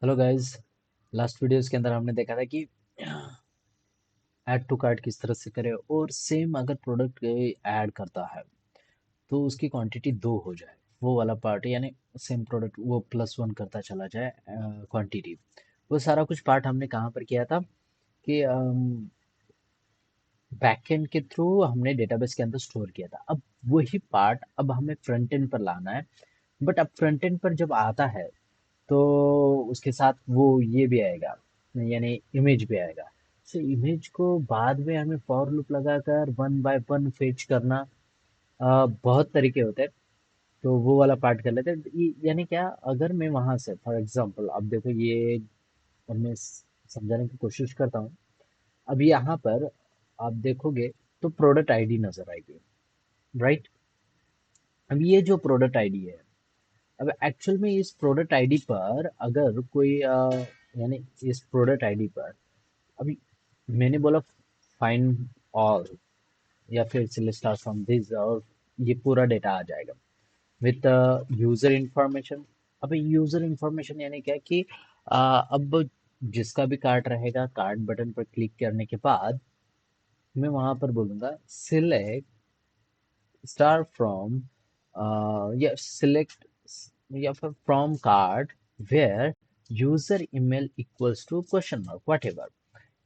Hello guys. Last videos के अंदर हमने देखा था कि ऐड टू कार्ट किस तरह से करें और सेम अगर प्रोडक्ट ऐड करता है तो उसकी क्वांटिटी दो हो जाए, वो वाला पार्ट यानी सेम प्रोडक्ट वो +1 करता चला जाए क्वांटिटी। वो सारा कुछ पार्ट हमने कहाँ पर किया था कि बैकएंड के थ्रू हमने डेटाबेस के अंदर स्टोर किया था। अब वही पार्ट अब हमें फ्रंट एंड पर लाना है। बट अब फ्रंट एंड पर जब आता है तो उसके साथ वो ये भी आएगा, यानी इमेज भी आएगा। सो इमेज को बाद में हमें फॉर लूप लगाकर वन बाय वन फेच करना। बहुत तरीके होते हैं। तो वो वाला पार्ट कर लेते हैं। यानी क्या, अगर मैं वहां से फॉर एग्जांपल अब देखो ये, और मैं समझाने की कोशिश करता हूँ। अब यहाँ पर आप देखोगे तो प्रोडक्ट आईडी नजर आएगी, राइट। अब ये जो प्रोडक्ट आईडी है, अब एक्चुअल में इस प्रोडक्ट आईडी पर अगर कोई यानी इस प्रोडक्ट आईडी पर अभी मैंने बोला फाइंड ऑल या फिर सिलेक्ट स्टार फ्रॉम दिस, और ये पूरा डेटा आ जाएगा विथ यूजर इंफॉर्मेशन। अब यूजर इंफॉर्मेशन यानी क्या कि अब जिसका भी कार्ड रहेगा, कार्ड बटन पर क्लिक करने के बाद मैं वहां पर बोलूंगा सिलेक्ट स्टार फ्रॉम या सिलेक्ट या फिर from card where user email equals to question mark whatever.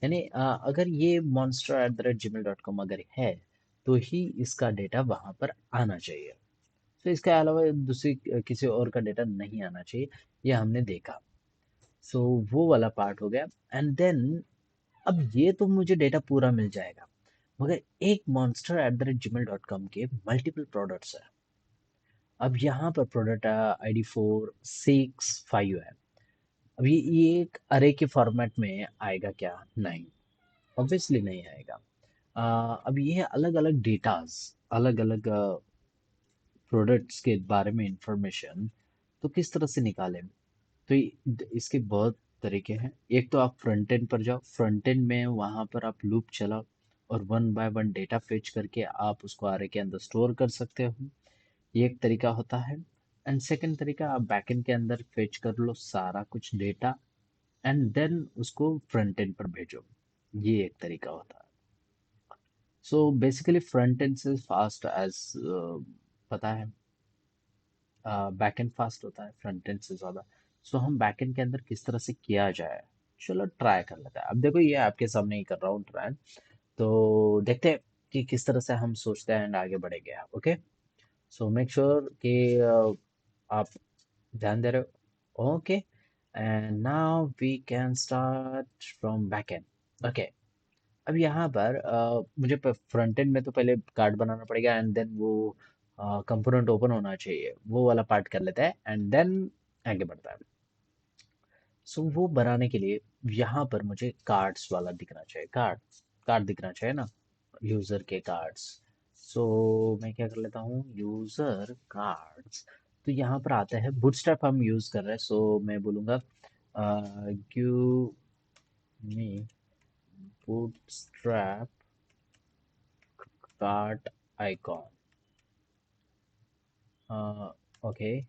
यानी अगर ये monster@gmail.com अगर है तो ही इसका डेटा वहां पर आना चाहिए। तो इसके अलावा दूसरी किसी और का डेटा नहीं आना चाहिए। ये हमने देखा। सो वो वाला पार्ट हो गया। एंड देन अब ये तो मुझे डेटा पूरा मिल जाएगा, मगर एक monster@gmail.com के मल्टीपल प्रोडक्ट्स है। अब यहाँ पर प्रोडक्ट आईडी 4 6 5 है। अब ये एक अरे के फॉर्मेट में आएगा क्या? नहीं, ऑब्वियसली नहीं आएगा। अब ये अलग अलग डेटाज, अलग अलग प्रोडक्ट्स के बारे में इंफॉर्मेशन तो किस तरह से निकालें? तो इसके बहुत तरीके हैं। एक तो आप फ्रंट एंड पर जाओ, फ्रंट एंड में वहां पर आप लूप चलाओ और one by one data fetch करके आप उसको आरे के अंदर स्टोर कर सकते हो। ये एक तरीका होता है। एंड सेकंड तरीका, आप बैकएंड के अंदर फेच कर लो सारा कुछ डेटा एंड देन उसको फ्रंट एंड पर भेजो। ये एक तरीका होता है। सो बेसिकली फ्रंट एंड से फास्ट एज पता है, बैकएंड फास्ट होता है फ्रंट एंड से ज़्यादा। सो हम बैकएंड के अंदर किस तरह से किया जाए, चलो ट्राई कर लेते हैं। अब देखो ये आपके सामने ही कर रहा हूँ ट्राई। तो देखते हैं कि किस तरह से हम सोचते हैं एंड आगे बढ़ेंगे। ओके, सो मेक श्योर कि आप ध्यान दे रहे हो। Okay, and now we can start from backend. Okay, अब यहाँ पर मुझे फ्रंट एंड में तो पहले कार्ड बनाना पड़ेगा एंड देन वो कंपोनेंट ओपन होना चाहिए, वो वाला पार्ट कर लेते हैं एंड देन आगे बढ़ता है। सो वो बनाने के लिए यहाँ पर मुझे कार्ड्स वाला दिखना चाहिए। कार्ड दिखना चाहिए ना, यूजर के कार्ड्स। सो मैं क्या कर लेता हूँ, यूजर कार्ड्स। तो यहाँ पर आता है बूटस्ट्रैप हम यूज कर रहे हैं। सो मैं बोलूँगा give me bootstrap cart icon. Okay,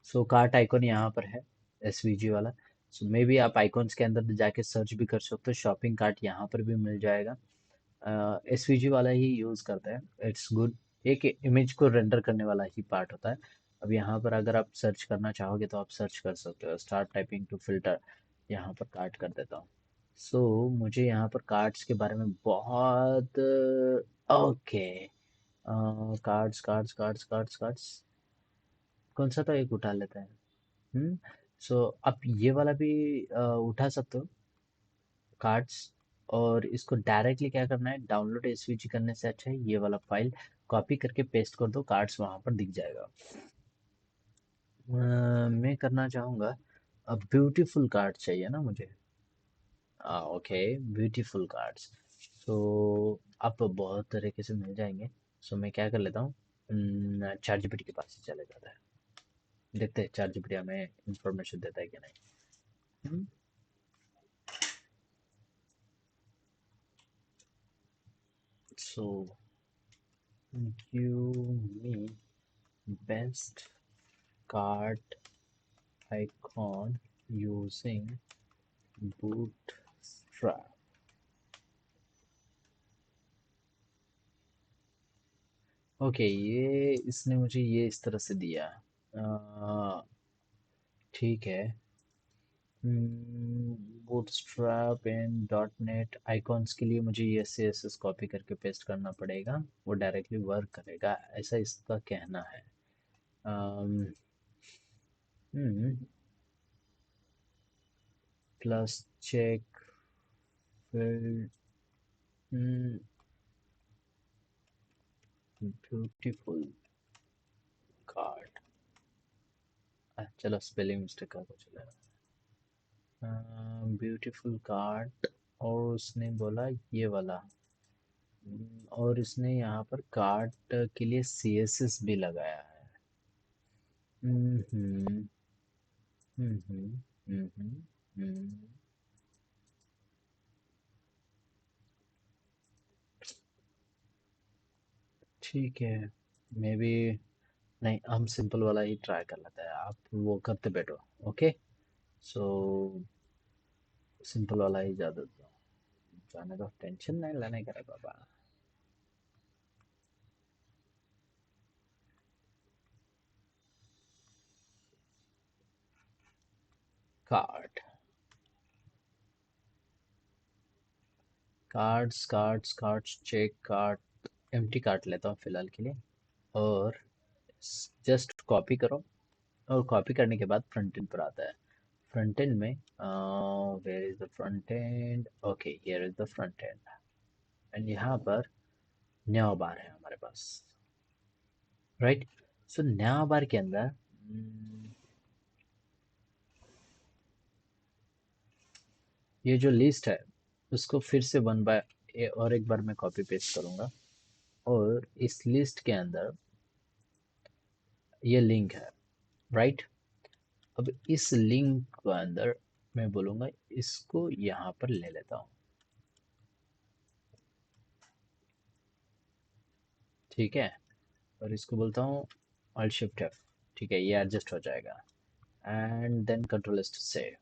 so cart icon यहाँ पर है, एसवीजी वाला। सो मे बी आप आइकॉन्स के अंदर जाके सर्च भी कर सकते हो, शॉपिंग कार्ट यहाँ पर भी मिल जाएगा। एसवीजी वाला ही यूज़ करते हैं, इट्स गुड। एक इमेज को रेंडर करने वाला ही पार्ट होता है। अब यहाँ पर अगर आप सर्च करना चाहोगे तो आप सर्च कर सकते हो, स्टार्ट टाइपिंग टू फिल्टर। यहाँ पर कार्ट कर देता हूँ। सो मुझे यहाँ पर कार्ड्स के बारे में बहुत, okay, cards cards cards cards cards कौन सा तो एक उठा लेते हैं। सो आप ये वाला भी उठा सकते हो, कार्ड्स। और इसको डायरेक्टली क्या करना है, डाउनलोड एसवीजी करने से अच्छा है ये वाला फाइल कॉपी करके पेस्ट कर दो, कार्ड्स वहां पर दिख जाएगा। मैं करना चाहूँगा, अब ब्यूटीफुल कार्ड चाहिए ना मुझे। Okay, beautiful cards. सो आप बहुत तरीके से मिल जाएंगे। सो मैं क्या कर लेता हूँ, चैट जीपीटी के पास ही चले जाता है। देखते हैं चैट जीपीटी हमें इंफॉर्मेशन देता है कि नहीं। सो give me best card icon using bootstrap. Okay, ये इसने मुझे ये इस तरह से दिया। ठीक है। Bootstrap and dot net icons के लिए मुझे ये CSS कॉपी करके पेस्ट करना पड़ेगा, वो डायरेक्टली वर्क करेगा, ऐसा इसका कहना है। Plus check field, beautiful card. चलो स्पेलिंग मिस्टेक का कुछ ब्यूटीफुल कार्ड। और उसने बोला ये वाला। और इसने यहाँ पर कार्ड के लिए CSS भी लगाया है। हम्म हम्म हम्म हम्म हम्म हम्म, ठीक है। May be. नहीं, हम सिंपल वाला ही ट्राई कर लेते हैं, आप वो करते बैठो। ओके। सो सिंपल वाला ही ज़्यादा जाने दो, टेंशन नहीं लेने का रे बाबा। Card, cards check card, empty card लेता हूँ फिलहाल के लिए। और जस्ट कॉपी करो। और कॉपी करने के बाद फ्रंट एंड पर आता है। फ्रंट एंड में where is the front end, okay here is the front end. And यहाँ पर न्यू बार है हमारे पास, राइट। सो न्यू बार के अंदर ये जो लिस्ट है उसको फिर से वन बाय और एक बार मैं कॉपी पेस्ट करूँगा। और इस लिस्ट के अंदर ये लिंक है, राइट। अब इस लिंक के अंदर मैं बोलूँगा इसको यहाँ पर ले लेता हूँ। ठीक है। और इसको बोलता हूँ Alt Shift F। ठीक है, ये एडजस्ट हो जाएगा। And then control S to save.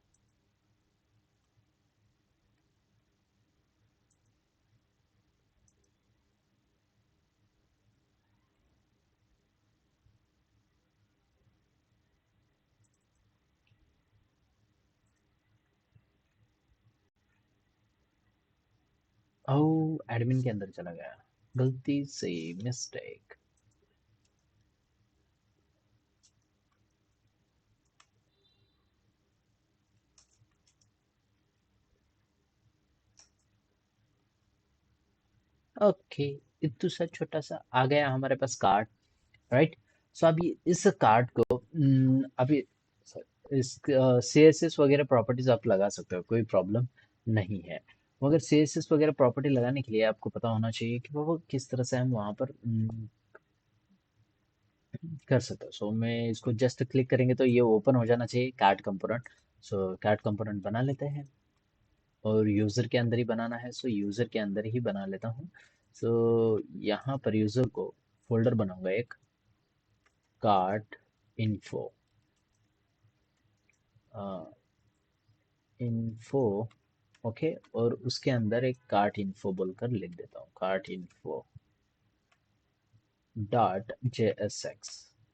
Oh, admin के अंदर चला गया, गलती से, मिस्टेक। ओके, इतना सा छोटा सा आ गया हमारे पास कार्ड, राइट। सो अभी इस कार्ड को अभी इस CSS वगैरह प्रॉपर्टीज आप लगा सकते हो, कोई प्रॉब्लम नहीं है। मगर CSS वगैरह प्रॉपर्टी लगाने के लिए आपको पता होना चाहिए कि वो किस तरह से हम वहाँ पर कर सकते हो। सो मैं इसको जस्ट क्लिक करेंगे तो ये ओपन हो जाना चाहिए कार्ड कंपोनेंट। सो कार्ड कंपोनेंट बना लेते हैं। और यूज़र के अंदर ही बनाना है, सो यूज़र के अंदर ही बना लेता हूँ। सो यहाँ पर यूज़र को फोल्डर बनाऊंगा एक, कार्ड इन्फो, इन्फो। ओके। और उसके अंदर एक कार्ट इन्फो बोलकर लिख देता हूँ, cart info dot JSX।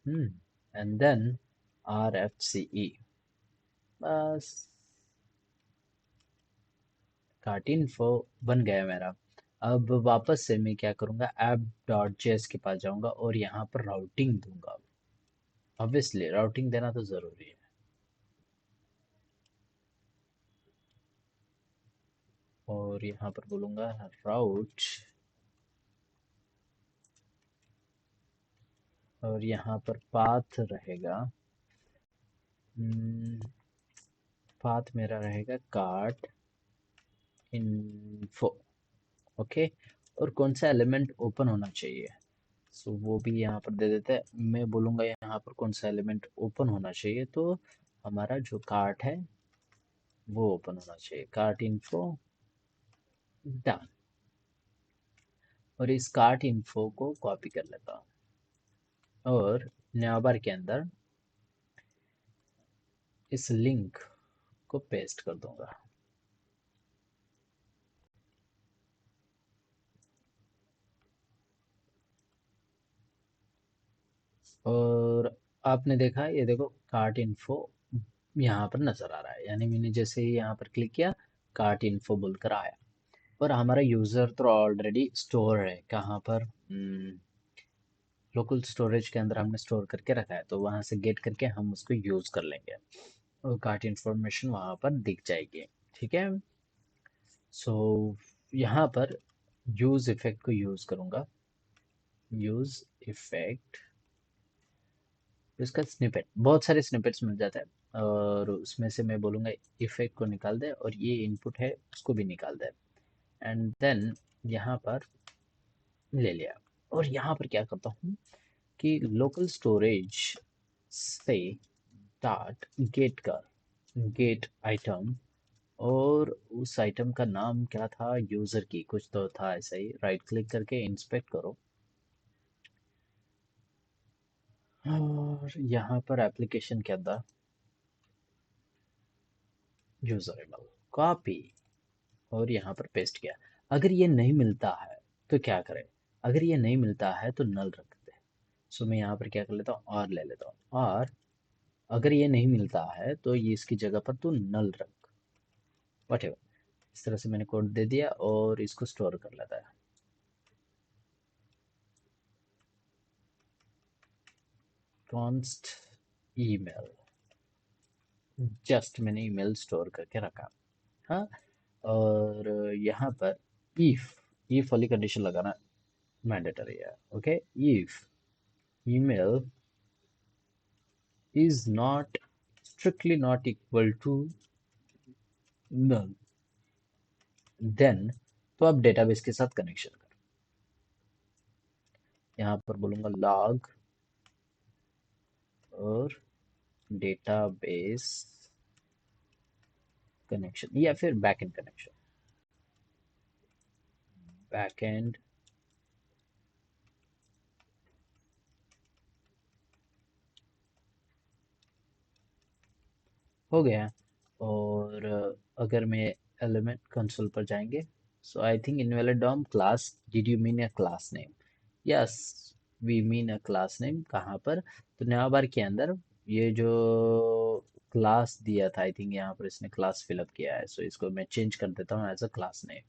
And then RFCE। बस, कार्ट इन्फो बन गया मेरा। अब वापस से मैं क्या करूँगा, ऐप डॉट जेएस के पास जाऊँगा और यहाँ पर राउटिंग दूंगा। ऑब्वियसली राउटिंग देना तो ज़रूरी है। और यहाँ पर बोलूँगा राउट। और यहाँ पर पाथ रहेगा, पाथ मेरा रहेगा कार्ट इन्फो। ओके। और कौन सा एलिमेंट ओपन होना चाहिए, सो वो भी यहाँ पर दे देते हैं। मैं बोलूँगा यहाँ पर कौन सा एलिमेंट ओपन होना चाहिए, तो हमारा जो कार्ट है वो ओपन होना चाहिए, कार्ट इन्फो। डन। और इस कार्ट इन्फो को कॉपी कर लेता हूँ। और न्यू बार के अंदर इस लिंक इसको पेस्ट कर दूंगा। और आपने देखा, ये देखो कार्ट इन्फो यहाँ पर नजर आ रहा है, यानी मैंने जैसे ही यहाँ पर क्लिक किया कार्ट इन्फो बोलकर आया। और हमारा यूजर तो ऑलरेडी स्टोर है कहाँ पर, लोकल स्टोरेज के अंदर हमने स्टोर करके रखा है, तो वहां से गेट करके हम उसको यूज कर लेंगे और कार्ट इन्फॉर्मेशन वहां पर दिख जाएगी। ठीक है। सो यहाँ पर यूज इफेक्ट को यूज करूंगा। यूज इफेक्ट, इसका स्निपेट, बहुत सारे स्निपेट्स मिल जाता है, और उसमें से मैं बोलूँगा इफेक्ट को निकाल दे और ये इनपुट है उसको भी निकाल दे। एंड देन यहाँ पर ले लिया। और यहाँ पर क्या करता हूँ कि लोकल स्टोरेज से डॉट गेट का, गेट आइटम, और उस आइटम का नाम क्या था, यूजर की कुछ तो था ऐसा ही, राइट क्लिक करके इंस्पेक्ट करो। और यहाँ पर एप्लीकेशन के अंदर यूजर एबल कॉपी, और यहाँ पर पेस्ट किया। अगर ये नहीं मिलता है तो क्या करें, अगर ये नहीं मिलता है तो नल रख दे। सो मैं यहाँ पर क्या कर लेता हूँ, और ले लेता हूँ, और अगर ये नहीं मिलता है तो ये इसकी जगह पर तू नल रख, वट एवर। इस तरह से मैंने कोड दे दिया और इसको स्टोर कर लेता है। कॉन्स्ट ईमेल, जस्ट मैंने ईमेल स्टोर करके रखा। हाँ। और यहाँ पर इफ वाली कंडीशन लगाना मैंडेटरी है। Okay, if email is not strictly not equal to null, then तो आप डेटाबेस के साथ कनेक्शन करो। यहाँ पर बोलूँगा log और डेटाबेस कनेक्शन, या फिर बैकएंड कनेक्शन, बैकएंड हो गया। और अगर मैं एलिमेंट कंसोल पर जाएंगे, so I think invalid DOM class, did you mean a class name? Yes, we mean a class name. कहाँ पर, तो नया बार के अंदर ये जो क्लास दिया था, आई थिंक यहाँ पर इसने क्लास फिलअप किया है, सो इसको मैं चेंज कर देता हूँ as a class name.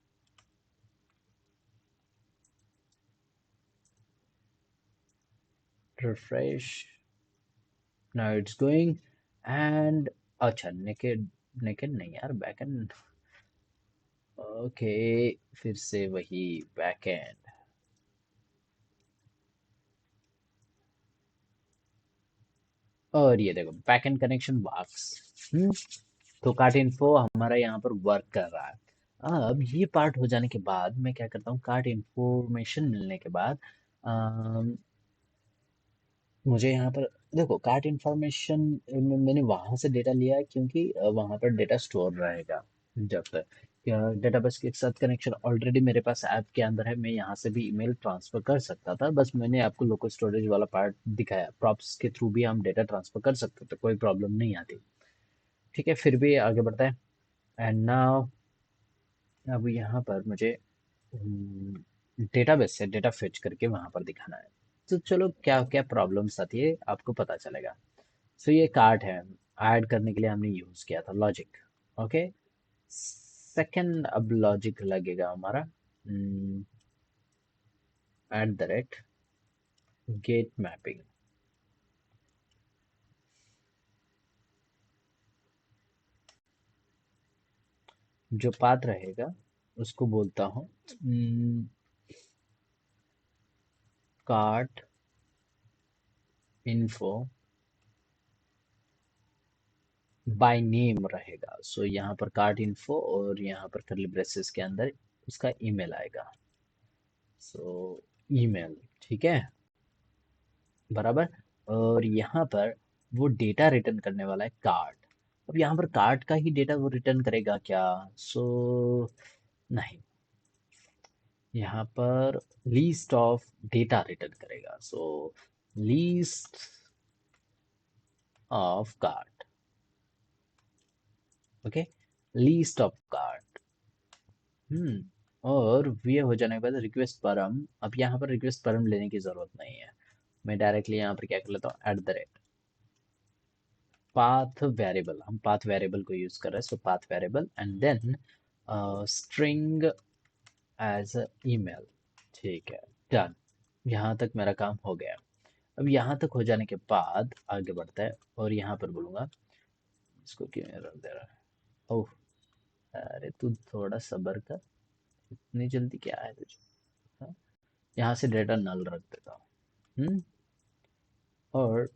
Refresh, now it's going. And अच्छा, नेकेड, नेकेड नहीं यार, बैकएंड। ओके, फिर से वही बैकएंड। और ये देखो बैकएंड कनेक्शन वर्क्स। तो कार्ट इन्फो हमारा यहाँ पर वर्क कर रहा है। अब ये पार्ट हो जाने के बाद मैं क्या करता हूँ, कार्ट इन्फॉर्मेशन मिलने के बाद मुझे यहाँ पर देखो कार्ट इन्फॉर्मेशन मैंने वहाँ से डेटा लिया है, क्योंकि वहाँ पर डेटा स्टोर रहेगा जब तक। डेटाबेस के साथ कनेक्शन ऑलरेडी मेरे पास ऐप के अंदर है, मैं यहाँ से भी ईमेल ट्रांसफर कर सकता था, बस मैंने आपको लोकल स्टोरेज वाला पार्ट दिखाया। प्रॉप्स के थ्रू भी हम डेटा ट्रांसफर कर सकते थे, कोई प्रॉब्लम नहीं आती। ठीक है, फिर भी आगे बढ़ता है। एंड नाउ अब यहाँ पर मुझे डेटाबेस से डेटा फेच करके वहां पर दिखाना है। तो चलो क्या क्या प्रॉब्लम्स आती है आपको पता चलेगा। सो ये कार्ट है, ऐड करने के लिए हमने यूज किया था लॉजिक। ओके, सेकंड अब लॉजिक लगेगा हमारा, at the rate get mapping. जो पाथ रहेगा उसको बोलता हूँ कार्ट इन्फो बाय नेम रहेगा। सो यहाँ पर कार्ट इन्फो और यहाँ पर करली ब्रेसेस के अंदर उसका ईमेल आएगा। सो ईमेल, ठीक है, बराबर। और यहाँ पर वो डेटा रिटर्न करने वाला है कार्ट। अब यहाँ पर कार्ट का ही डेटा वो रिटर्न करेगा क्या? सो नहीं, यहाँ पर लीस्ट ऑफ डेटा रिटर्न करेगा। So list of cart, okay, list of card. और ये हो जाने के बाद रिक्वेस्ट परम, अब यहाँ पर रिक्वेस्ट परम लेने की जरूरत नहीं है। मैं डायरेक्टली यहाँ पर क्या कर लेता हूँ, @ पाथ वेरिएबल, हम पाथ वेरिएबल को यूज कर रहे हैं, so path variable and then string as email. ठीक है, डन। यहाँ तक मेरा काम हो गया। अब यहाँ तक हो जाने के बाद आगे बढ़ता है और यहाँ पर बोलूँगा, इसको क्यों एरर दे रहा है। ओह, अरे तू थोड़ा सब्र कर, इतनी जल्दी क्या है तुझे। हाँ? यहाँ से डेटा नल रख देता हूँ। और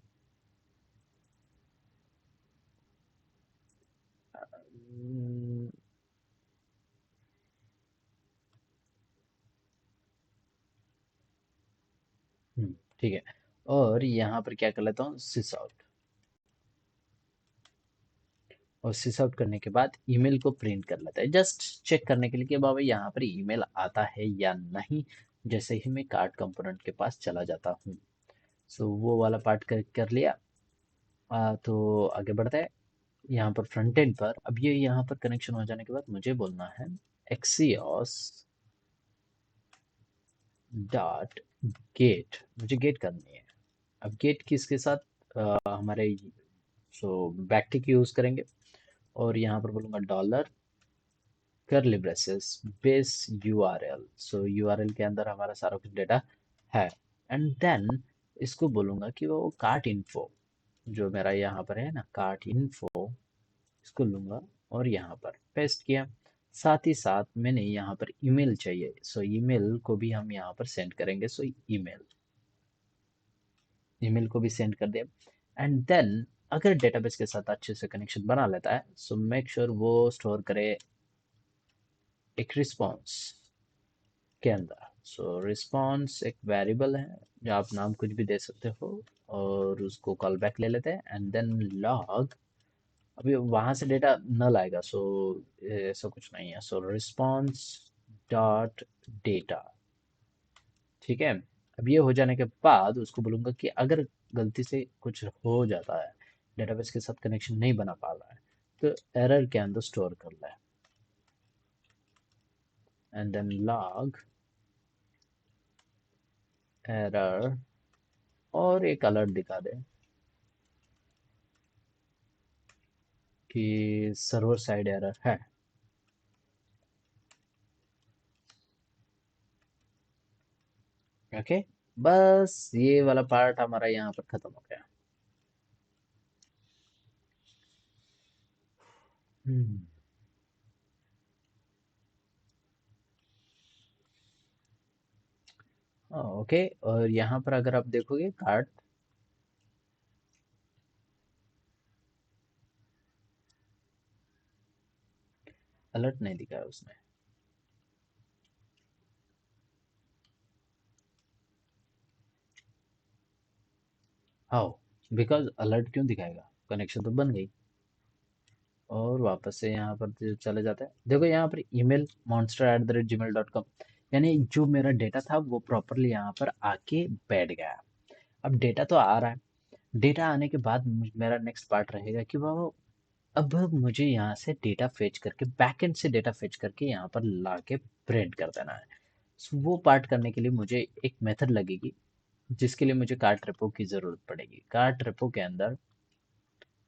हम्म, ठीक है। और यहाँ पर क्या कर लेता हूँ, सिस आउट। और सिस आउट करने के बाद ईमेल को प्रिंट कर लेता है, जस्ट चेक करने के लिए कि बाबा यहाँ पर ईमेल आता है या नहीं। जैसे ही मैं कार्ड कंपोनेंट के पास चला जाता हूँ, सो वो वाला पार्ट कर लिया। तो आगे बढ़ते हैं। यहाँ पर फ्रंट एंड पर अब ये यहाँ पर कनेक्शन हो जाने के बाद मुझे बोलना है एक्सियोस डॉट गेट, मुझे गेट करनी है। अब गेट किसके साथ, हमारे सो बैकटिक यूज करेंगे। और यहाँ पर बोलूँगा dollar curly braces base URL, so URL के अंदर हमारा सारा कुछ डेटा है। एंड देन इसको बोलूँगा कि वो कार्ट इन्फो, जो मेरा यहाँ पर है ना कार्ट इन्फो, इसको लूँगा और यहाँ पर पेस्ट किया। साथ ही साथ मैंने यहाँ पर ईमेल चाहिए, सो ईमेल को भी हम यहाँ पर सेंड करेंगे। सो ईमेल, ईमेल को भी सेंड कर दिया। एंड देन अगर डेटाबेस के साथ अच्छे से कनेक्शन बना लेता है, सो मेक श्योर वो स्टोर करे एक रिस्पॉन्स के अंदर। सो रिस्पॉन्स एक वेरिएबल है, जो आप नाम कुछ भी दे सकते हो, और उसको कॉल बैक ले लेते हैं एंड देन लॉग। अभी वहां से डेटा नल आएगा, सो ऐसा कुछ नहीं है। सो रिस्पॉन्स डॉट डेटा, ठीक है। अब ये हो जाने के बाद उसको बोलूंगा कि अगर गलती से कुछ हो जाता है, डेटाबेस के साथ कनेक्शन नहीं बना पा रहा है, तो एरर के अंदर स्टोर कर ले एंड देन लॉग एरर, और एक अलर्ट दिखा दे कि सर्वर साइड एरर है। ओके, बस ये वाला पार्ट हमारा यहाँ पर खत्म हो गया। हम्म, ओके। और यहाँ पर अगर आप देखोगे कार्ड अलर्ट नहीं दिखा है उसमें। हाउ, बिकॉज अलर्ट क्यों दिखाएगा, कनेक्शन तो बन गई। और वापस से यहाँ पर जो चले जाते हैं, देखो यहाँ पर ईमेल monster@gmail.com, यानी जो मेरा डेटा था वो प्रॉपरली यहाँ पर आके बैठ गया। अब डेटा तो आ रहा है। डेटा आने के बाद मेरा नेक्स्ट पार्ट रहेगा कि बाबा अब मुझे यहाँ से डेटा फेच करके, बैकएंड से डेटा फेच करके यहाँ पर ला के प्रिंट कर देना है। So, वो पार्ट करने के लिए मुझे एक मेथड लगेगी, जिसके लिए मुझे कार्ट रेपो की ज़रूरत पड़ेगी। कार्ट रेपो के अंदर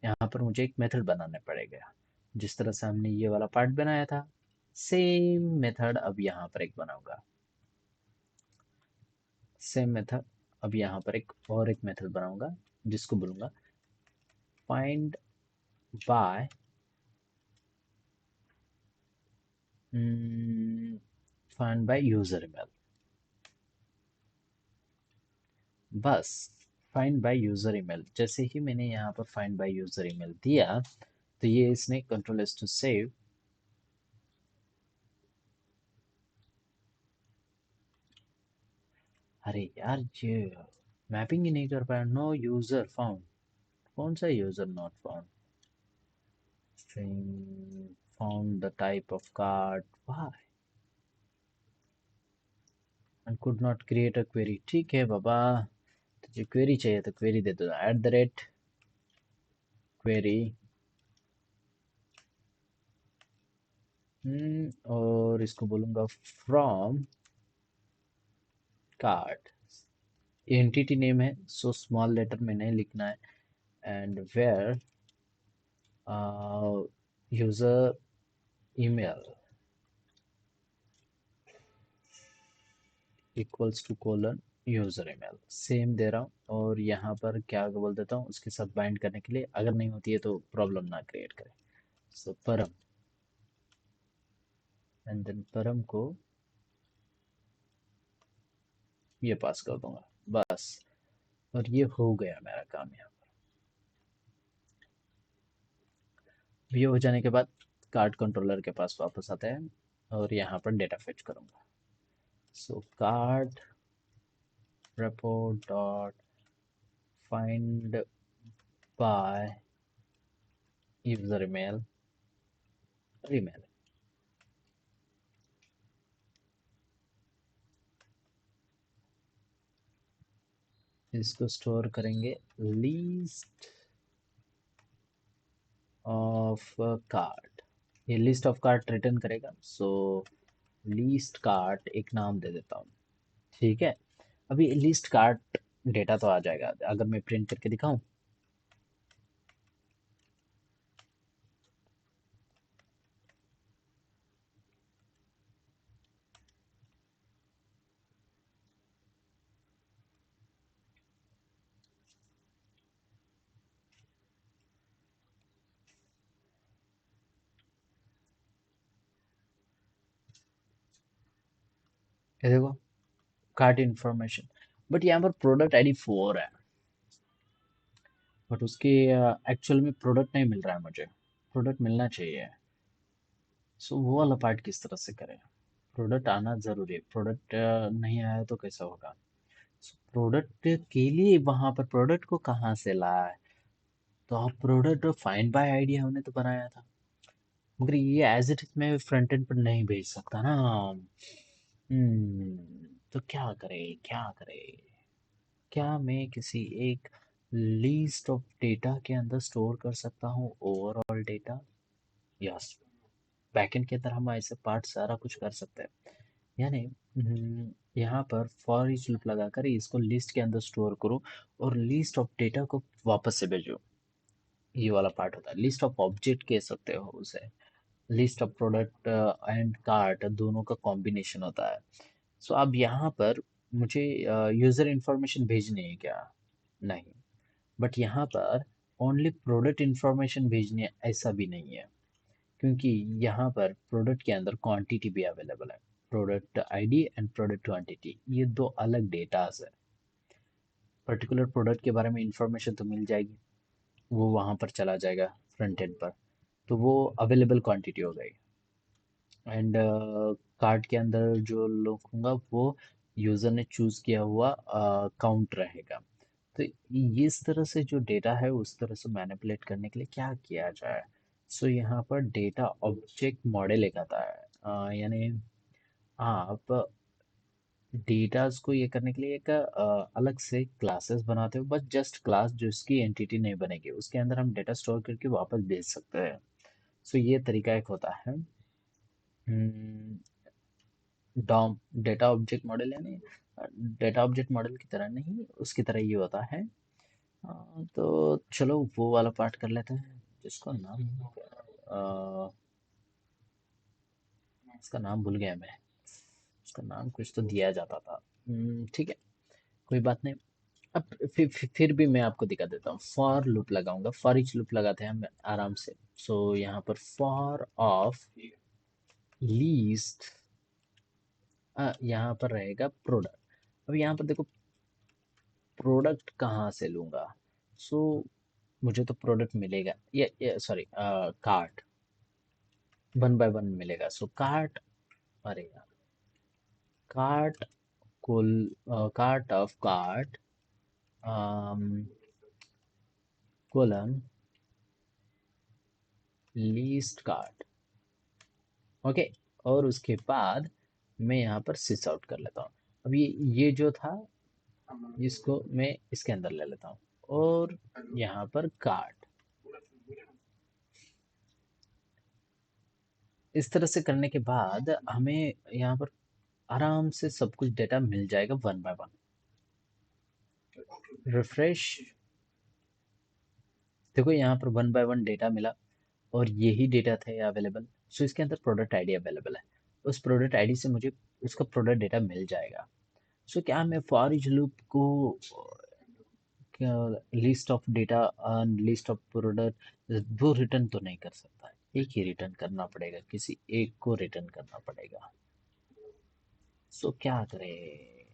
यहाँ पर मुझे एक मेथड बनाना पड़ेगा, जिस तरह से हमने ये वाला पार्ट बनाया था, सेम मेथड अब यहाँ पर एक बनाऊंगा। सेम मेथड अब यहाँ पर एक और एक मेथड बनाऊंगा, जिसको बोलूंगा find by find by user email. बस फाइंड बाय यूजर ईमेल, जैसे ही मैंने यहाँ पर फाइंड बाय यूजर ईमेल दिया, तो ये इसने कंट्रोल एस टू सेव। अरे यार, ये मैपिंग ही नहीं कर पाया। नो यूजर फाउंड, कौन सा user not found, string found the type of card, why, and could not create a query। ठीक है बाबा, तुझे क्वेरी चाहिए तो क्वेरी दे दो, @ क्वेरी और इसको बोलूंगा फ्रॉम कार्ट। एंटिटी नेम है, सो स्मॉल लेटर में नहीं लिखना है। And where user email equals to colon user email, same दे रहा हूँ। और यहाँ पर क्या बोल देता हूँ उसके साथ बाइंड करने के लिए, अगर नहीं होती है तो प्रॉब्लम ना क्रिएट करे। सो परम, एंड देन परम को ये पास कर दूंगा, बस। और ये हो गया मेरा काम यहाँ। ये हो जाने के बाद कार्ड कंट्रोलर के पास वापस आते हैं और यहाँ पर डेटा फेच करूँगा। So card repo dot find by user email email. इसको स्टोर करेंगे लिस्ट ऑफ कार्ड। ये लिस्ट ऑफ कार्ड रिटर्न करेगा, सो लिस्ट कार्ड एक नाम दे देता हूँ। ठीक है, अभी लिस्ट कार्ड डेटा तो आ जाएगा, अगर मैं प्रिंट करके दिखाऊं। ये देखो, कार्ड इंफॉर्मेशन। बट यहाँ पर प्रोडक्ट आईडी 4 है, बट उसके एक्चुअल में प्रोडक्ट नहीं मिल रहा है मुझे। प्रोडक्ट मिलना चाहिए। सो वो वाला पार्ट किस तरह से करें? प्रोडक्ट आना जरूरी है, प्रोडक्ट नहीं आया तो कैसा होगा? प्रोडक्ट के लिए वहां पर प्रोडक्ट को कहाँ से लाए? तो आप प्रोडक्ट फाइंड बाय आईडी हमने तो बनाया था, मगर ये एज इट इज मैं फ्रंट एंड पर नहीं भेज सकता ना। तो क्या करे, क्या करे? क्या मैं किसी एक लिस्ट ऑफ डेटा के अंदर स्टोर कर सकता हूँ ओवरऑल डेटा? यस, बैकएंड के अंदर हम ऐसे पार्ट सारा कुछ कर सकते हैं। यानी यहाँ पर फॉर ईच लूप लगाकर इसको लिस्ट के अंदर स्टोर करो और लिस्ट ऑफ डेटा को वापस से भेजो। ये वाला पार्ट होता है, लिस्ट ऑफ ऑब्जेक्ट कह सकते हो उसे। List of product and cart दोनों का कॉम्बिनेशन होता है। सो अब यहाँ पर मुझे यूजर इंफॉर्मेशन भेजनी है क्या? नहीं। बट यहाँ पर ओनली प्रोडक्ट इंफॉर्मेशन भेजनी है ऐसा भी नहीं है, क्योंकि यहाँ पर प्रोडक्ट के अंदर क्वांटिटी भी अवेलेबल है। Product ID and product quantity, ये दो अलग डेटास है। पर्टिकुलर प्रोडक्ट के बारे में इंफॉर्मेशन तो मिल जाएगी, वो वहाँ पर चला जाएगा फ्रंट एंड पर, तो वो अवेलेबल क्वांटिटी हो गई। एंड कार्ड के अंदर जो लिखूंगा वो यूज़र ने चूज़ किया हुआ काउंट रहेगा। तो इस तरह से जो डेटा है उस तरह से मैनिपुलेट करने के लिए क्या किया जाए? सो यहाँ पर डेटा ऑब्जेक्ट मॉडल एक आता है। यानी आप डेटास को ये करने के लिए एक अलग से क्लासेस बनाते हो, बस जस्ट क्लास जो इसकी एंटिटी नहीं बनेगी उसके अंदर हम डेटा स्टोर करके वापस भेज सकते हैं। सो ये तरीका एक होता है। डॉम डेटा ऑब्जेक्ट मॉडल, यानी डेटा ऑब्जेक्ट मॉडल की तरह नहीं, उसकी तरह ये होता है। तो चलो वो वाला पार्ट कर लेते हैं, जिसका नाम इसका नाम भूल गया मैं। उसका नाम कुछ तो दिया जाता था। ठीक है, कोई बात नहीं। अब फिर भी मैं आपको दिखा देता हूँ। फॉर लूप लगाऊंगा, फॉर ईच लूप लगाते हैं हम आराम से। सो यहाँ पर फॉर ऑफ लीस्ट, यहाँ पर रहेगा प्रोडक्ट। अब यहाँ पर देखो, प्रोडक्ट कहाँ से लूंगा? सो मुझे तो प्रोडक्ट मिलेगा, ये sorry cart, one by one मिलेगा। सो कार्ट, अरे यार, कार्ट कुल, cart of cart colon least cart. Okay, और उसके बाद मैं यहाँ पर सिस आउट कर लेता हूँ। अब ये जो था, इसको मैं इसके अंदर ले लेता हूँ और यहाँ पर कार्ट। इस तरह से करने के बाद हमें यहाँ पर आराम से सब कुछ डेटा मिल जाएगा वन बाय वन। रिफ्रेश, देखो यहाँ पर वन बाय वन डेटा मिला और यही डेटा थे अवेलेबल। सो इसके अंदर प्रोडक्ट आईडी अवेलेबल है, उस प्रोडक्ट आईडी से मुझे उसका प्रोडक्ट डेटा मिल जाएगा। सो क्या मैं फॉर ईच लूप को list of data list of product वो रिटर्न तो नहीं कर सकता, एक ही रिटर्न करना पड़ेगा, किसी एक को रिटर्न करना पड़ेगा। सो क्या करें?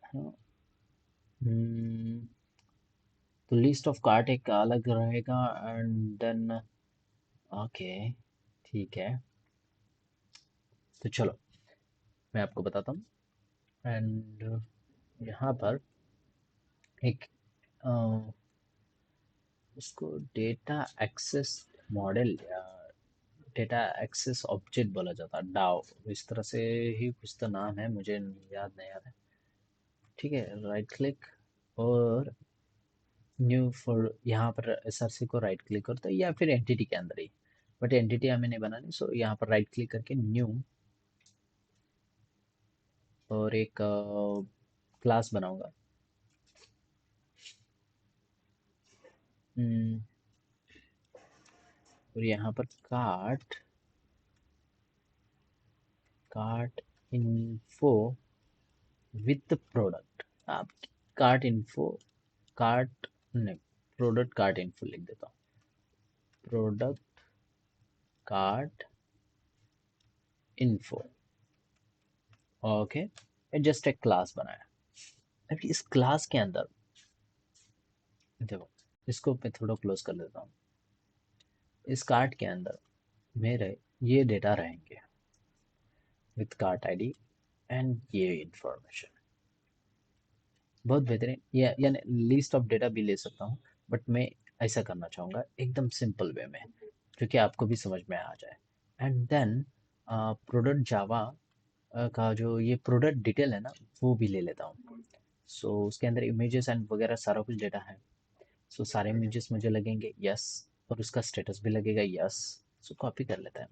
हाँ, हम्म, तो लिस्ट ऑफ कार्ट एक अलग रहेगा एंड देन ओके, ठीक है। तो चलो मैं आपको बताता हूँ। एंड यहाँ पर एक अ, उसको डेटा एक्सेस मॉडल या डेटा एक्सेस ऑब्जेक्ट बोला जाता है, डाओ। इस तरह से ही कुछ तो नाम है, मुझे याद नहीं आ रहा है। ठीक है, राइट क्लिक और न्यू फॉर, यहाँ पर एसआरसी को राइट क्लिक करते हैं या फिर एंटिटी के अंदर ही, बट एंटिटी हमें नहीं बनानी। सो यहाँ पर राइट क्लिक करके न्यू और एक क्लास बनाऊंगा। हम्म, और यहाँ पर cart cart info with product. आप कार्ट इन्फो, कार्ट नहीं, प्रोडक्ट कार्ट इन्फो लिख देता हूँ। Product cart info, okay. Just एक क्लास बनाया। अब इस क्लास के अंदर देखो, इसको मैं थोड़ा क्लोज कर लेता हूँ। इस कार्ट के अंदर मेरे ये डेटा रहेंगे विथ कार्ट आईडी एंड ये इंफॉर्मेशन। बहुत बेहतरीन, या यानी लिस्ट ऑफ डेटा भी ले सकता हूँ, बट मैं ऐसा करना चाहूँगा एकदम सिंपल वे में, जो कि आपको भी समझ में आ जाए। एंड देन प्रोडक्ट जावा का जो ये प्रोडक्ट डिटेल है ना, वो भी ले लेता हूँ। सो उसके अंदर इमेजेस एंड वगैरह सारा कुछ डेटा है। सो सारे इमेजेस मुझे लगेंगे, यस, और उसका स्टेटस भी लगेगा, यस। सो कॉपी कर लेता है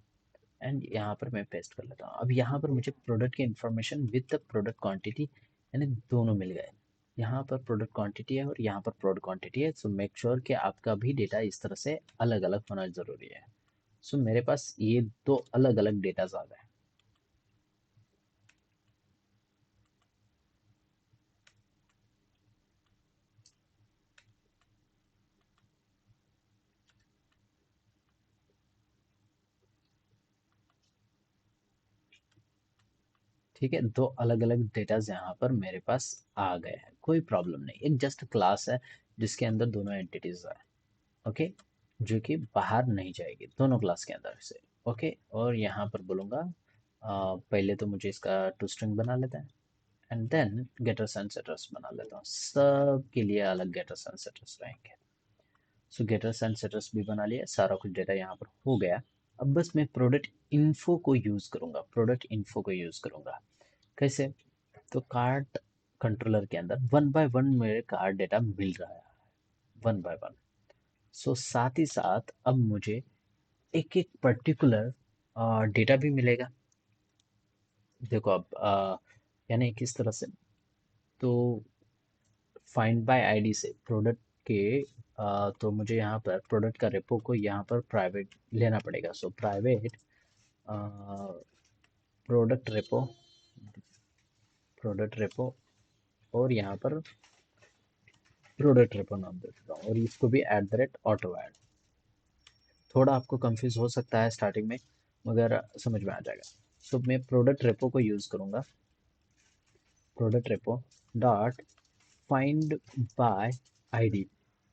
एंड यहाँ पर मैं पेस्ट कर लेता हूँ। अब यहाँ पर मुझे प्रोडक्ट की information with the product quantity यानी दोनों मिल गए। यहाँ पर प्रोडक्ट क्वांटिटी है और यहाँ पर प्रोडक्ट क्वांटिटी है। सो मेक श्योर कि आपका भी डेटा इस तरह से अलग अलग होना जरूरी है। सो मेरे पास ये दो अलग अलग डेटाज आ गए। ठीक है, दो अलग अलग डेटाज यहाँ पर मेरे पास आ गए हैं, कोई प्रॉब्लम नहीं। एक जस्ट क्लास है जिसके अंदर दोनों एंटिटीज है, ओके, जो कि बाहर नहीं जाएगी दोनों क्लास के अंदर से। ओके, और यहाँ पर बोलूँगा पहले तो मुझे इसका टू स्ट्रिंग बना लेते हैं and then getters and setters बना लेता हूँ। सब के लिए अलग गेटर्स एंड सेटर्स रहेंगे। सो गेटर्स एंड सेटर्स भी बना लिया, सारा कुछ डेटा यहाँ पर हो गया। अब बस मैं प्रोडक्ट इन्फो को यूज़ करूँगा, प्रोडक्ट इन्फो को यूज़ करूँगा। कैसे? तो कार्ट कंट्रोलर के अंदर वन बाय वन मेरे कार्ड डेटा मिल रहा है, वन बाय वन। सो साथ ही साथ अब मुझे एक एक पर्टिकुलर डेटा भी मिलेगा। देखो अब यानी किस तरह से, तो फाइंड बाय आईडी से प्रोडक्ट के तो मुझे यहाँ पर प्रोडक्ट का रेपो को यहाँ पर प्राइवेट लेना पड़ेगा। So private product repo, product repo, और यहाँ पर प्रोडक्ट रेपो नाम दे देता हूँ और इसको भी eight the rate auto add. थोड़ा आपको कंफ्यूज हो सकता है स्टार्टिंग में, मगर समझ में आ जाएगा। सो मैं प्रोडक्ट रेपो को यूज़ करूँगा, product repo dot find bye ID.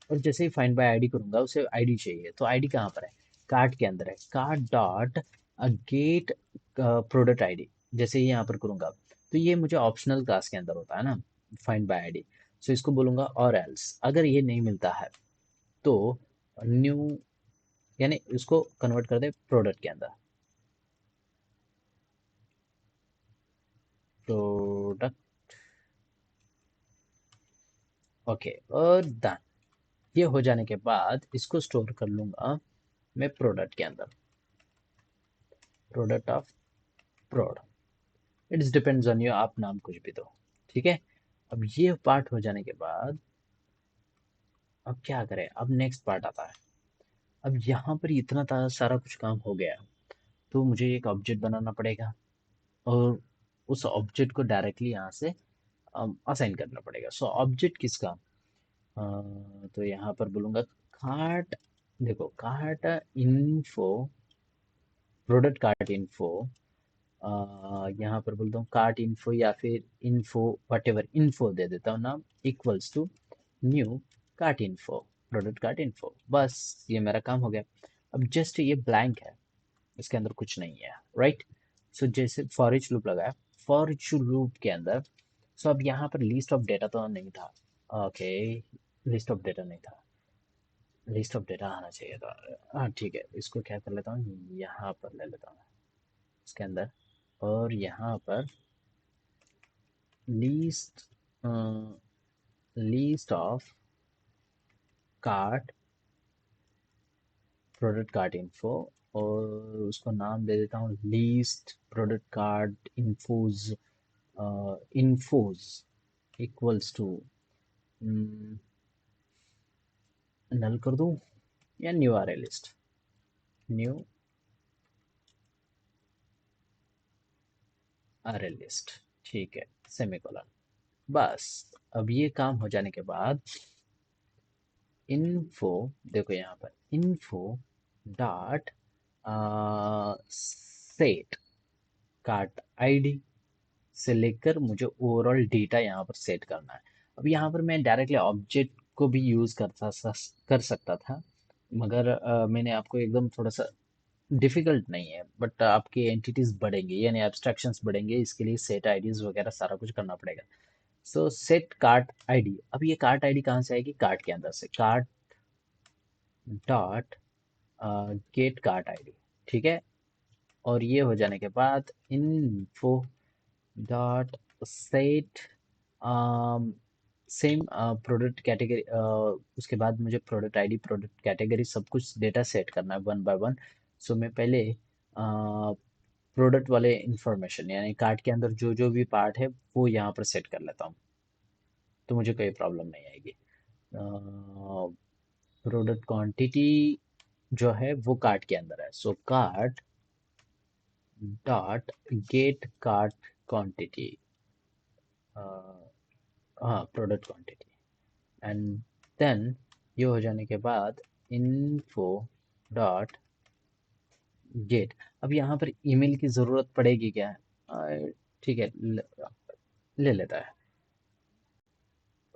और जैसे ही फाइंड बाय आईडी करूँगा उसे आईडी चाहिए, तो आईडी कहाँ पर है? कार्ट के अंदर है, cart dot get product ID. जैसे ही यहाँ पर करूँगा तो ये मुझे ऑप्शनल क्लास के अंदर होता है ना, फाइंड बाय आईडी। सो इसको बोलूँगा और एल्स, अगर ये नहीं मिलता है तो न्यू, यानी उसको कन्वर्ट कर दे प्रोडक्ट के अंदर, प्रोडक्ट, ओके, और डन। ये हो जाने के बाद इसको स्टोर कर लूँगा मैं प्रोडक्ट के अंदर। प्रोडक्ट ऑफ प्रोड, इट्स डिपेंड्स ऑन यू, आप नाम कुछ भी दो, ठीक है। अब ये पार्ट हो जाने के बाद अब क्या करें, अब नेक्स्ट पार्ट आता है। अब यहाँ पर इतना सारा कुछ काम हो गया, तो मुझे एक ऑब्जेक्ट बनाना पड़ेगा, और उस ऑब्जेक्ट को डायरेक्टली यहाँ से असाइन करना पड़ेगा। सो ऑब्जेक्ट किसका, तो यहाँ पर बोलूँगा कार्ट, देखो cart info, product cart info, यहाँ पर बोलता हूँ कार्ट इन्फो या फिर इन्फो, वट एवर इन्फो दे देता हूँ नाम, equals to new cart info, product cart info, बस ये मेरा काम हो गया। अब जस्ट ये ब्लैंक है, इसके अंदर कुछ नहीं है, राइट। सो जैसे फॉर ईच लूप लगाया, फॉर ईच लूप के अंदर, सो अब यहाँ पर लिस्ट ऑफ डेटा तो नहीं था, ओके, लिस्ट ऑफ डेटा नहीं था, लिस्ट ऑफ डेटा आना चाहिए था। हाँ ठीक है, इसको क्या कर लेता हूँ, यहाँ पर ले लेता हूँ इसके अंदर, और यहाँ पर list, list of cart, product cart info, और उसको नाम दे देता हूँ list product cart infos, infos equals to null कर दूँ या new array list, new array list, ठीक है, सेमीकोलन, बस। अब ये काम हो जाने के बाद इन्फो, देखो यहाँ पर info dot set cart ID से लेकर मुझे ओवरऑल डेटा यहाँ पर सेट करना है। अब यहाँ पर मैं डायरेक्टली ऑब्जेक्ट को भी यूज कर सकता था, मगर मैंने आपको एकदम थोड़ा सा डिफिकल्ट नहीं है, बट आपके एंटिटीज बढ़ेंगे यानी एब्स्ट्रैक्शंस बढ़ेंगे, इसके लिए सेट आईडीज वगैरह सारा कुछ करना पड़ेगा। सो सेट कार्ट आईडी, अब ये कार्ट आईडी कहाँ से आएगी, कार्ट के अंदर से, cart dot get cart ID, ठीक है। और ये हो जाने के बाद info dot set same product category, उसके बाद मुझे प्रोडक्ट आईडी, प्रोडक्ट कैटेगरी, सब कुछ डेटा सेट करना है वन बाय वन। सो मैं पहले प्रोडक्ट वाले इंफॉर्मेशन यानी कार्ट के अंदर जो जो भी पार्ट है वो यहाँ पर सेट कर लेता हूँ, तो मुझे कोई प्रॉब्लम नहीं आएगी। प्रोडक्ट क्वांटिटी जो है वो कार्ट के अंदर है, so cart dot get cart quantity, हाँ प्रोडक्ट क्वांटिटी, एंड देन ये हो जाने के बाद इन्फो डॉट गेट, अब यहाँ पर ईमेल की ज़रूरत पड़ेगी क्या, ठीक है, ले लेता है,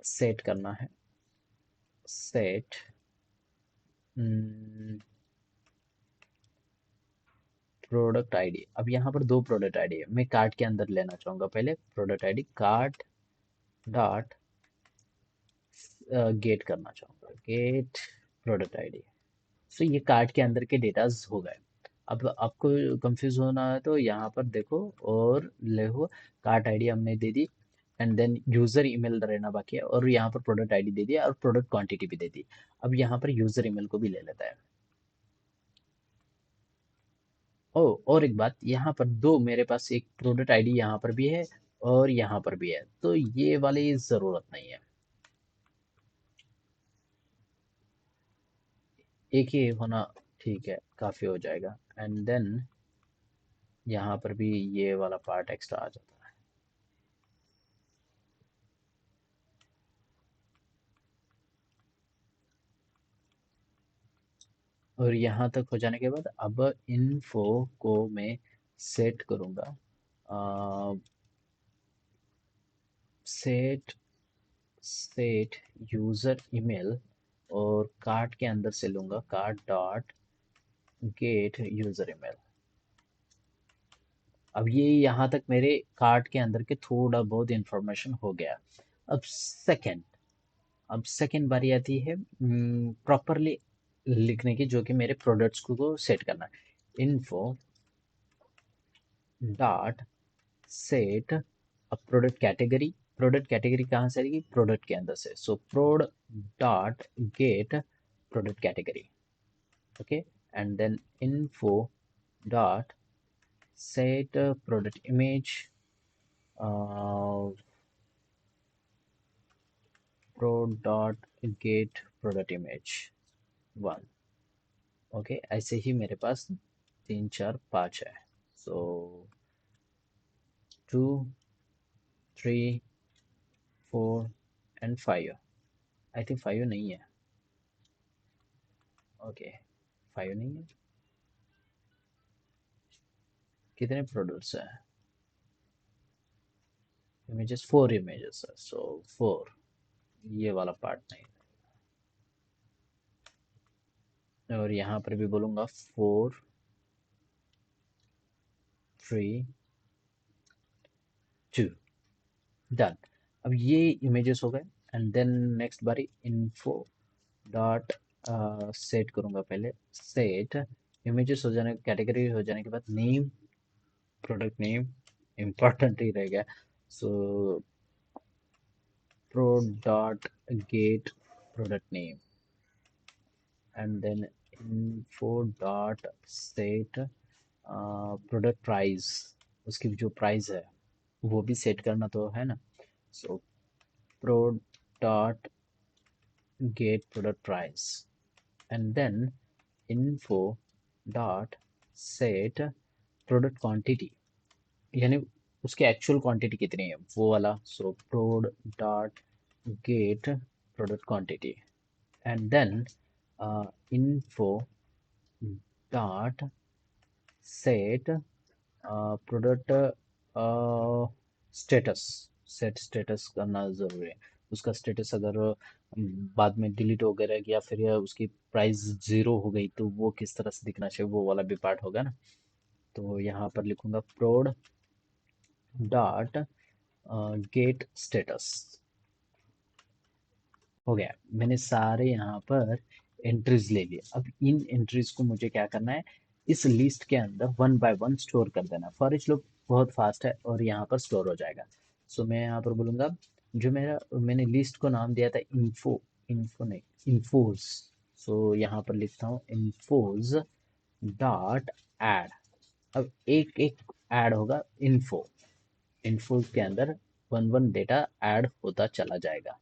सेट करना है, सेट प्रोडक्ट आईडी। अब यहाँ पर दो प्रोडक्ट आईडी है, मैं कार्ट के अंदर लेना चाहूँगा, पहले product ID cart dot gate करना चाहूँगा, गेट प्रोडक्ट आईडी। सो ये कार्ट के अंदर के डेटाज हो गए। अब आपको कंफ्यूज होना है तो यहाँ पर देखो और देखो, कार्ट आईडी हमने दे दी, एंड देन यूजर ईमेल रहना बाकी है, और यहाँ पर प्रोडक्ट आईडी दे दिया और प्रोडक्ट क्वांटिटी भी दे दी। अब यहाँ पर यूजर ईमेल को भी ले लेता है। ओ, और एक बात, यहाँ पर दो मेरे पास एक प्रोडक्ट आईडी यहाँ पर भी है और यहाँ पर भी है, तो ये वाली जरूरत नहीं है, एक ही होना ठीक है, काफी हो जाएगा। एंड देन यहाँ पर भी ये वाला पार्ट एक्स्ट्रा आ जाता है। और यहाँ तक हो जाने के बाद अब इन्फो को मैं सेट करूँगा, सेट सेट यूजर ईमेल, और कार्ट के अंदर से लूँगा cart dot gate user email. अब ये यहाँ तक मेरे कार्ट के अंदर के थोड़ा बहुत इंफॉर्मेशन हो गया। अब सेकंड, अब सेकंड बारी आती है प्रॉपरली लिखने की, जो कि मेरे प्रोडक्ट्स को सेट करना है। इन्फो डॉट सेट अब प्रोडक्ट कैटेगरी, प्रोडक्ट कैटेगरी कहाँ से आएगी, प्रोडक्ट के अंदर से, so prod dot get product category, okay, and then info dot set product image pro dot get product image 1। ओके, ऐसे ही मेरे पास 3 4 5 है। सो 2 3 4 एंड 5। आई थिंक 5 नहीं है। ओके, 5 नहीं है। कितने प्रोडक्ट्स हैं? इमेजेस 4 इमेजेस है, सो 4। ये वाला पार्ट नहीं। और यहाँ पर भी बोलूँगा 4 3 2। डन। अब ये इमेजेस हो गए। एंड देन नेक्स्ट बारी इन्फो डॉट सेट करूँगा पहले। सेट इमेजेस हो जाने, कैटेगरी हो जाने के बाद नेम, प्रोडक्ट नेम इम्पोर्टेंट ही रह गया। सो pro dot get product name and then info dot set product price. उसकी जो प्राइस है वो भी सेट करना तो है ना। So pro dot get product price and then info dot set product quantity, यानी उसकी एक्चुअल क्वांटिटी कितनी है वो वाला। So pro dot get product quantity and then info dot set product status. Set status करना ज़रूरी है। उसका स्टेटस अगर बाद में डिलीट हो गया या फिर उसकी प्राइस ज़ीरो हो गई तो वो किस तरह से दिखना चाहिए, वो वाला भी पार्ट होगा ना। तो यहाँ पर लिखूंगा प्रोड डॉट गेट स्टेटस। हो गया। मैंने सारे यहाँ पर एंट्रीज ले लिए। अब इन एंट्रीज को मुझे क्या करना है, इस लिस्ट के अंदर वन बाय वन स्टोर कर देना। फॉर इच लूप बहुत फास्ट है और यहाँ पर स्टोर हो जाएगा। सो मैं यहाँ पर बोलूँगा, जो मेरा मैंने लिस्ट को नाम दिया था इन्फो, इन्फो नहीं इन्फोज। सो यहाँ पर लिखता हूँ इन्फोज डॉट एड। अब एक एक ऐड होगा इन्फो। इन्फो के अंदर वन वन डेटा ऐड होता चला जाएगा।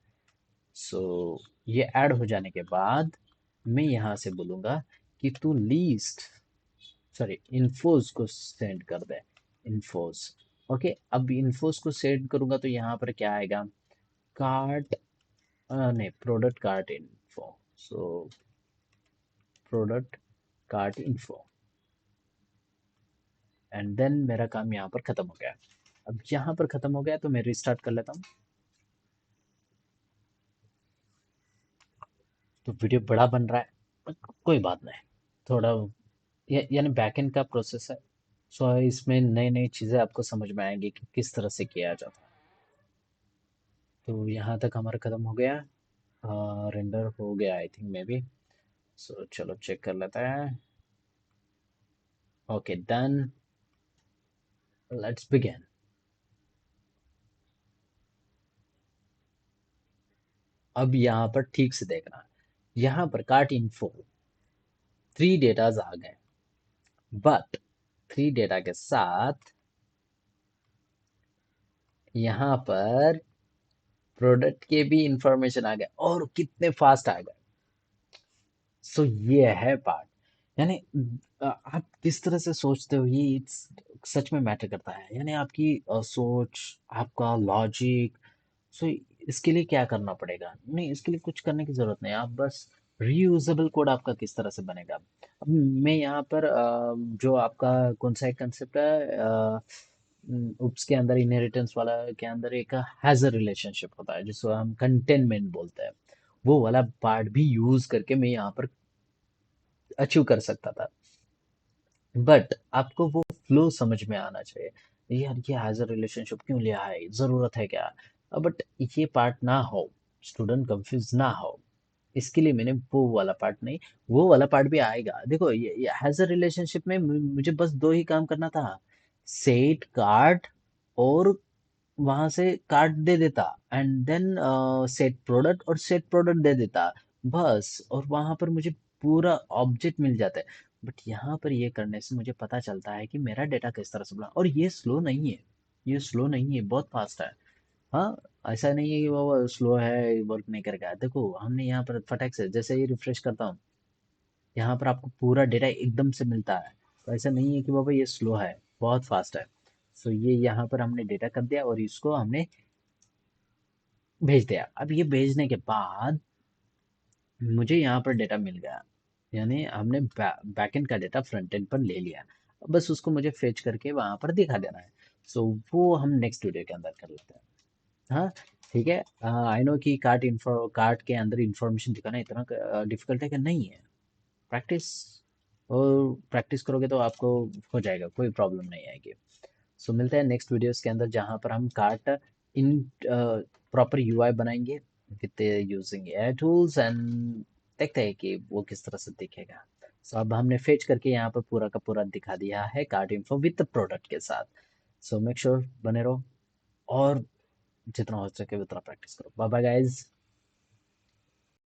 सो ये ऐड हो जाने के बाद मैं यहाँ से बोलूँगा कि तू लीस्ट, सॉरी इन्फोज को सेंड कर दे। इन्फोज। ओके, अब इन्फोज को सेंड करूँगा तो यहाँ पर क्या आएगा, कार्ट नहीं product cart info. So product cart info and then मेरा काम यहाँ पर ख़त्म हो गया। अब यहाँ पर ख़त्म हो गया तो मैं रिस्टार्ट कर लेता हूँ। तो वीडियो बड़ा बन रहा है, कोई बात नहीं। थोड़ा यानी बैकएंड का प्रोसेस है। सो इसमें नई नई चीज़ें आपको समझ में आएंगी कि किस तरह से किया जाता है। तो यहाँ तक हमारा ख़त्म हो गया। रेंडर हो गया आई थिंक मे बी। सो चलो चेक कर लेते हैं। Okay done, let's begin. अब यहाँ पर ठीक से देखना, यहाँ पर कार्ट इन्फो 3 डेटाज आ गए, बट 3 डेटा के साथ यहाँ पर प्रोडक्ट के भी इंफॉर्मेशन आ गए और कितने फास्ट आ गए। सो ये है पार्ट। यानी आप किस तरह से सोचते हो ये सच में मैटर करता है। यानी आपकी सोच, आपका लॉजिक। सो इसके लिए क्या करना पड़ेगा, नहीं इसके लिए कुछ करने की जरूरत नहीं। आप बस रीयूजेबल कोड आपका किस तरह से बनेगा। अब मैं यहाँ पर जो आपका कौन सा एक कंसेप्ट है, उप्स के अंदर इनहेरिटेंस वाला के अंदर एक हैजर रिलेशनशिप होता है जिसको हम कंटेनमेंट बोलते हैं। वो वाला पार्ट भी यूज करके मैं यहाँ पर अचीव कर सकता था। बट आपको वो फ्लो समझ में आना चाहिए। यार ये एज अ रिलेशनशिप क्यों लिया है, जरूरत है क्या। बट ये पार्ट ना हो, स्टूडेंट कंफ्यूज ना हो, इसके लिए मैंने वो वाला पार्ट नहीं, वो वाला पार्ट भी आएगा। देखो ये एज अ रिलेशनशिप में मुझे बस दो ही काम करना था, सेट कार्ड और वहां से कार्ड दे देता एंड देन सेट प्रोडक्ट और सेट प्रोडक्ट दे देता बस। और वहां पर मुझे पूरा ऑब्जेक्ट मिल जाता है। बट यहाँ पर ये करने से मुझे पता चलता है कि मेरा डेटा किस तरह से बना, और ये स्लो नहीं है, ये स्लो नहीं है, बहुत फास्ट है। हाँ, ऐसा नहीं है कि वो स्लो है, वर्क नहीं करेगा। देखो हमने यहाँ पर फटाक से जैसे ही रिफ्रेश करता हूँ, यहाँ पर आपको पूरा डेटा एकदम से मिलता है। तो ऐसा नहीं है कि बाबा ये स्लो है, बहुत फास्ट है। सो ये यहाँ पर हमने डेटा कर दिया और इसको हमने भेज दिया। अब ये भेजने के बाद मुझे यहाँ पर डेटा मिल गया, यानी हमने बैकएंड का डेटा फ्रंट एंड पर ले लिया। अब बस उसको मुझे फेच करके वहां पर दिखा देना है। सो वो हम नेक्स्ट वीडियो के अंदर कर लेते हैं। हाँ, ठीक है। आई नो कि कार्ट के अंदर इंफॉर्मेशन दिखाना इतना डिफिकल्ट है कि नहीं है। प्रैक्टिस, और प्रैक्टिस करोगे तो आपको हो जाएगा, कोई प्रॉब्लम नहीं आएगी। सो मिलते हैं नेक्स्ट वीडियोस के अंदर, जहाँ पर हम कार्ट इन प्रॉपर यूआई बनाएंगे with using AI tools, and देखते हैं कि वो किस तरह से दिखेगा। सो अब हमने फेच करके यहाँ पर पूरा का पूरा दिखा दिया है कार्ट इन्फो विद प्रोडक्ट के साथ। सो मेक श्योर बने रहो, और जितना हो सके उतना प्रैक्टिस करो। Bye bye guys.